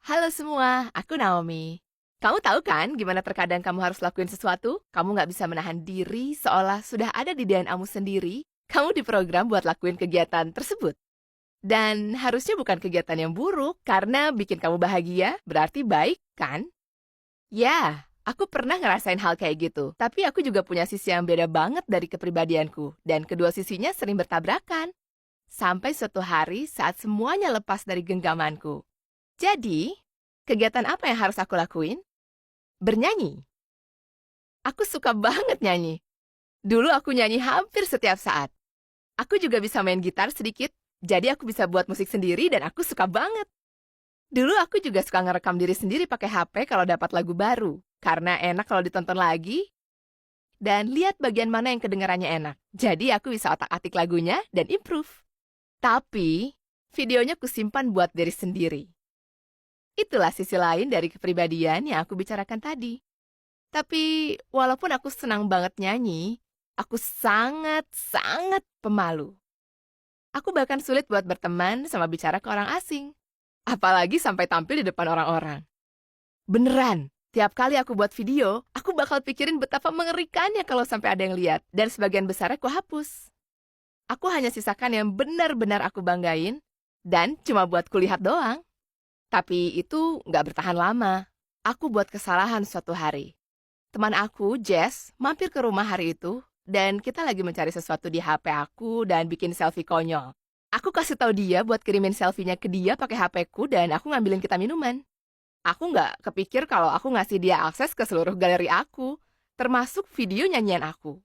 Halo semua, aku Naomi. Kamu tahu kan gimana terkadang kamu harus lakuin sesuatu? Kamu nggak bisa menahan diri seolah sudah ada di DNA-mu sendiri. Kamu diprogram buat lakuin kegiatan tersebut. Dan harusnya bukan kegiatan yang buruk, karena bikin kamu bahagia, berarti baik, kan? Ya, aku pernah ngerasain hal kayak gitu. Tapi aku juga punya sisi yang beda banget dari kepribadianku. Dan kedua sisinya sering bertabrakan. Sampai suatu hari saat semuanya lepas dari genggamanku. Jadi, kegiatan apa yang harus aku lakuin? Bernyanyi. Aku suka banget nyanyi. Dulu aku nyanyi hampir setiap saat. Aku juga bisa main gitar sedikit, jadi aku bisa buat musik sendiri dan aku suka banget. Dulu aku juga suka ngerekam diri sendiri pakai HP kalau dapat lagu baru, karena enak kalau ditonton lagi dan lihat bagian mana yang kedengarannya enak. Jadi aku bisa otak-atik lagunya dan improve. Tapi, videonya kusimpan buat diri sendiri. Itulah sisi lain dari kepribadian yang aku bicarakan tadi. Tapi, walaupun aku senang banget nyanyi, aku sangat pemalu. Aku bahkan sulit buat berteman sama bicara ke orang asing. Apalagi sampai tampil di depan orang-orang. Beneran, tiap kali aku buat video, aku bakal pikirin betapa mengerikannya kalau sampai ada yang lihat. Dan sebagian besarnya aku hapus. Aku hanya sisakan yang benar-benar aku banggain, dan cuma buat kulihat doang. Tapi itu nggak bertahan lama. Aku buat kesalahan suatu hari. Teman aku, Jess, mampir ke rumah hari itu, dan kita lagi mencari sesuatu di HP aku dan bikin selfie konyol. Aku kasih tahu dia buat kirimin selfie-nya ke dia pakai HP-ku dan aku ngambilin kita minuman. Aku nggak kepikir kalau aku ngasih dia akses ke seluruh galeri aku, termasuk video nyanyian aku.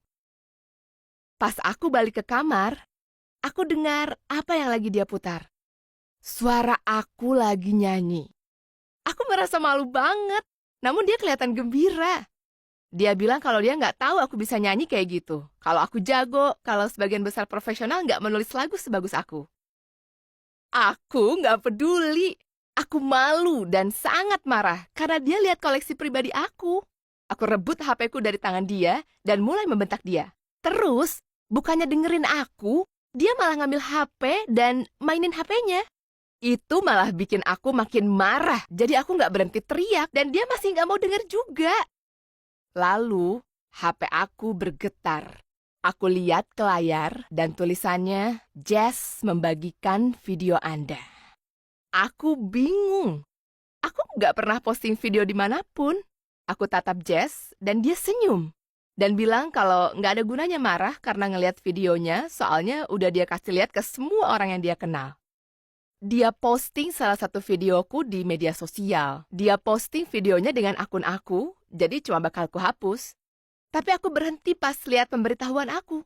Pas aku balik ke kamar, aku dengar apa yang lagi dia putar. Suara aku lagi nyanyi. Aku merasa malu banget, namun dia kelihatan gembira. Dia bilang kalau dia nggak tahu aku bisa nyanyi kayak gitu. Kalau aku jago, kalau sebagian besar profesional nggak menulis lagu sebagus aku. Aku nggak peduli. Aku malu dan sangat marah karena dia lihat koleksi pribadi aku. Aku rebut HP-ku dari tangan dia dan mulai membentak dia. Terus, bukannya dengerin aku, dia malah ngambil HP dan mainin HP-nya. Itu malah bikin aku makin marah. Jadi aku nggak berhenti teriak dan dia masih nggak mau denger juga. Lalu, HP aku bergetar. Aku lihat ke layar dan tulisannya, Jess membagikan video Anda. Aku bingung. Aku nggak pernah posting video dimanapun. Aku tatap Jess dan dia senyum. Dan bilang kalau nggak ada gunanya marah karena ngelihat videonya, soalnya udah dia kasih lihat ke semua orang yang dia kenal. Dia posting salah satu videoku di media sosial. Dia posting videonya dengan akun aku, jadi cuma bakal ku hapus. Tapi aku berhenti pas lihat pemberitahuan aku.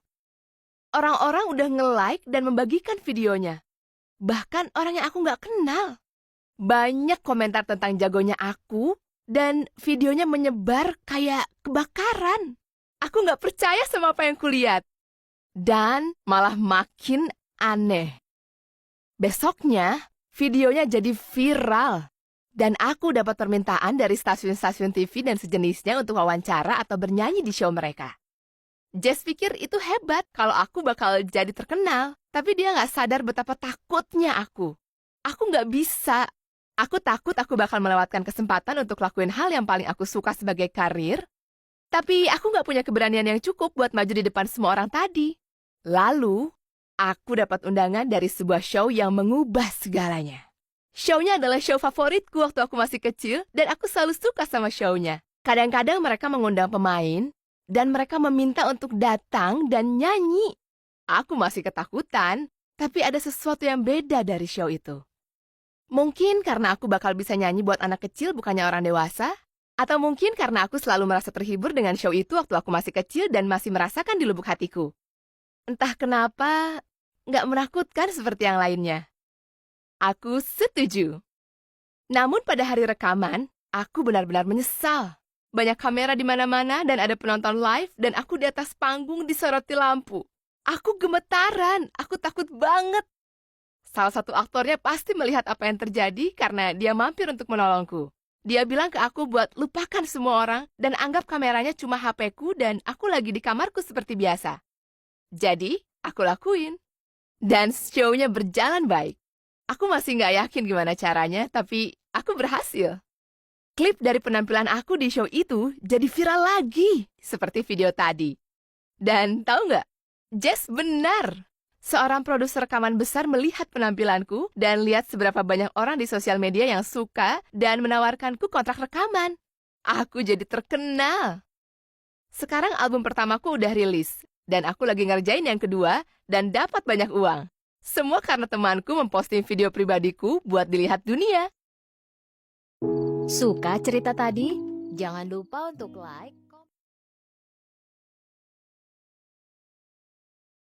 Orang-orang udah nge-like dan membagikan videonya. Bahkan orang yang aku nggak kenal. Banyak komentar tentang jagonya aku, dan videonya menyebar kayak kebakaran. Aku nggak percaya sama apa yang kulihat. Dan malah makin aneh. Besoknya, videonya jadi viral. Dan aku dapat permintaan dari stasiun-stasiun TV dan sejenisnya untuk wawancara atau bernyanyi di show mereka. Jess pikir itu hebat kalau aku bakal jadi terkenal. Tapi dia nggak sadar betapa takutnya aku. Aku nggak bisa. Aku takut aku bakal melewatkan kesempatan untuk lakuin hal yang paling aku suka sebagai karir. Tapi aku nggak punya keberanian yang cukup buat maju di depan semua orang tadi. Lalu, aku dapat undangan dari sebuah show yang mengubah segalanya. Show-nya adalah show favoritku waktu aku masih kecil, dan aku selalu suka sama show-nya. Kadang-kadang mereka mengundang pemain, dan mereka meminta untuk datang dan nyanyi. Aku masih ketakutan, tapi ada sesuatu yang beda dari show itu. Mungkin karena aku bakal bisa nyanyi buat anak kecil bukannya orang dewasa, atau mungkin karena aku selalu merasa terhibur dengan show itu waktu aku masih kecil dan masih merasakan di lubuk hatiku. Entah kenapa, nggak menakutkan seperti yang lainnya. Aku setuju. Namun pada hari rekaman, aku benar-benar menyesal. Banyak kamera di mana-mana dan ada penonton live dan aku di atas panggung disoroti lampu. Aku gemetaran, aku takut banget. Salah satu aktornya pasti melihat apa yang terjadi karena dia mampir untuk menolongku. Dia bilang ke aku buat lupakan semua orang dan anggap kameranya cuma HP-ku dan aku lagi di kamarku seperti biasa. Jadi, aku lakuin. Dan show-nya berjalan baik. Aku masih nggak yakin gimana caranya, tapi aku berhasil. Klip dari penampilan aku di show itu jadi viral lagi, seperti video tadi. Dan tahu nggak? Jess benar. Seorang produser rekaman besar melihat penampilanku dan lihat seberapa banyak orang di sosial media yang suka dan menawarkanku kontrak rekaman. Aku jadi terkenal. Sekarang album pertamaku udah rilis, dan aku lagi ngerjain yang kedua dan dapat banyak uang. Semua karena temanku memposting video pribadiku buat dilihat dunia. Suka cerita tadi? Jangan lupa untuk like,